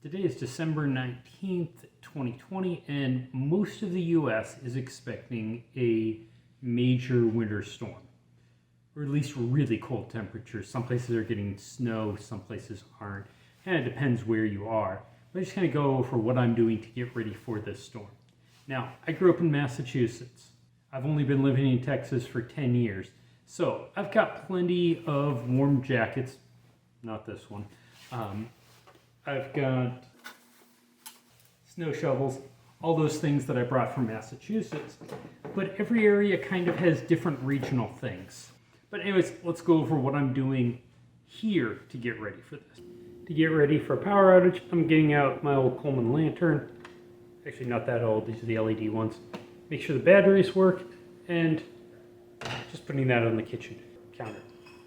Today is December 19th, 2020, and most of the U.S. is expecting a major winter storm, or at least really cold temperatures. Some places are getting snow, some places aren't. Kind of depends where you are. But I just kind of go over what I'm doing to get ready for this storm. Now, I grew up in Massachusetts. I've only been living in Texas for 10 years. So I've got plenty of warm jackets. Not this one. I've got snow shovels, all those things that I brought from Massachusetts. But every area kind of has different regional things. But anyways, let's go over what I'm doing here to get ready for this. To get ready for a power outage, I'm getting out my old Coleman lantern. Actually, not that old, these are the LED ones. Make sure the batteries work, and just putting that on the kitchen counter.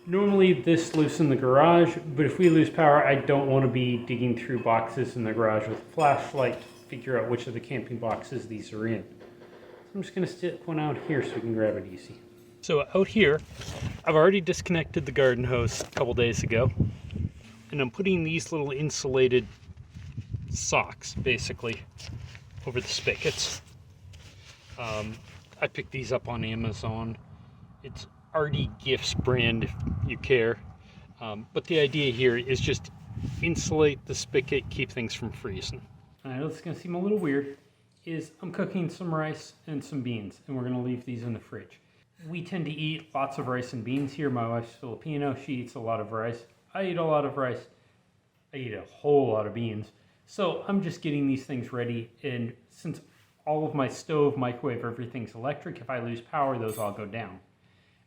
Normally this lives in the garage, but if we lose power, I don't want to be digging through boxes in the garage with a flashlight to figure out which of the camping boxes these are in. So I'm just going to stick one out here so we can grab it easy. So out here, I've already disconnected the garden hose a couple days ago, and I'm putting these little insulated socks, basically, over the spigots. I picked these up on Amazon. It's Artie Gifts brand if you care. But the idea here is just insulate the spigot, keep things from freezing. I know this is going to seem a little weird, is I'm cooking some rice and some beans, and we're going to leave these in the fridge. We tend to eat lots of rice and beans here. My wife's Filipino, she eats a lot of rice. I eat a lot of rice. I eat a whole lot of beans. So I'm just getting these things ready, and since all of my stove, microwave, everything's electric, if I lose power, those all go down.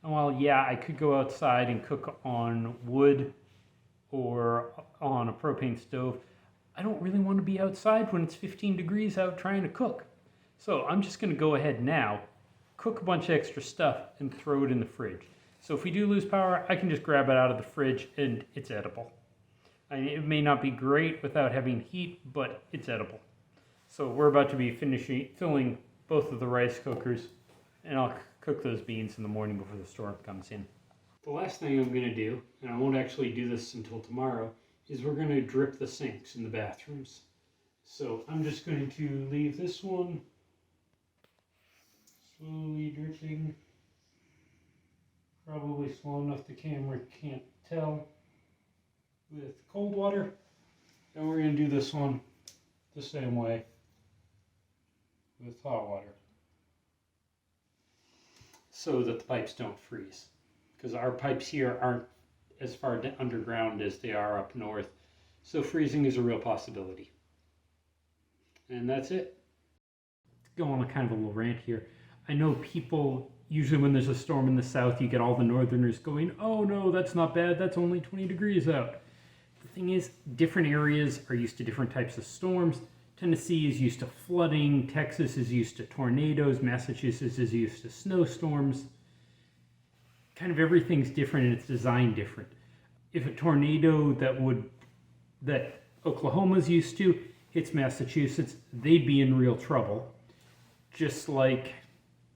And while, yeah, I could go outside and cook on wood or on a propane stove, I don't really want to be outside when it's 15 degrees out trying to cook. So I'm just going to go ahead now, cook a bunch of extra stuff, and throw it in the fridge. So if we do lose power, I can just grab it out of the fridge and it's edible. I mean, it may not be great without having heat, but it's edible. So we're about to be filling both of the rice cookers, and I'll cook those beans in the morning before the storm comes in. The last thing I'm going to do, and I won't actually do this until tomorrow, is we're going to drip the sinks in the bathrooms. So I'm just going to leave this one slowly dripping, probably slow enough the camera can't tell, with cold water. And we're going to do this one the same way with hot water, so that the pipes don't freeze, because our pipes here aren't as far underground as they are up north, so freezing is a real possibility. And that's it. Go on a kind of a little rant here. I know people, usually when there's a storm in the south, you get all the northerners going, oh no, that's not bad, that's only 20 degrees out. The thing is, different areas are used to different types of storms. Tennessee is used to flooding, Texas is used to tornadoes, Massachusetts is used to snowstorms. Kind of everything's different and it's designed different. If a tornado that Oklahoma's used to hits Massachusetts, they'd be in real trouble. Just like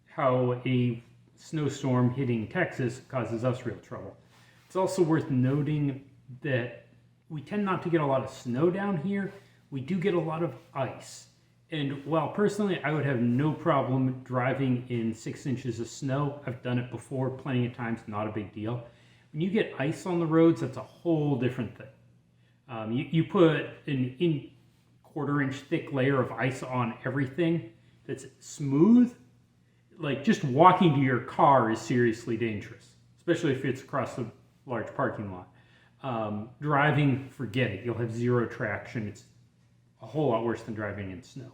how a snowstorm hitting Texas causes us real trouble. It's also worth noting that we tend not to get a lot of snow down here. We do get a lot of ice. And while personally I would have no problem driving in 6 inches of snow, I've done it before plenty of times, not a big deal. When you get ice on the roads, that's a whole different thing. You put an quarter-inch thick layer of ice on everything that's smooth, like just walking to your car is seriously dangerous, especially if it's across a large parking lot. Driving, forget it. You'll have zero traction. It's a whole lot worse than driving in snow.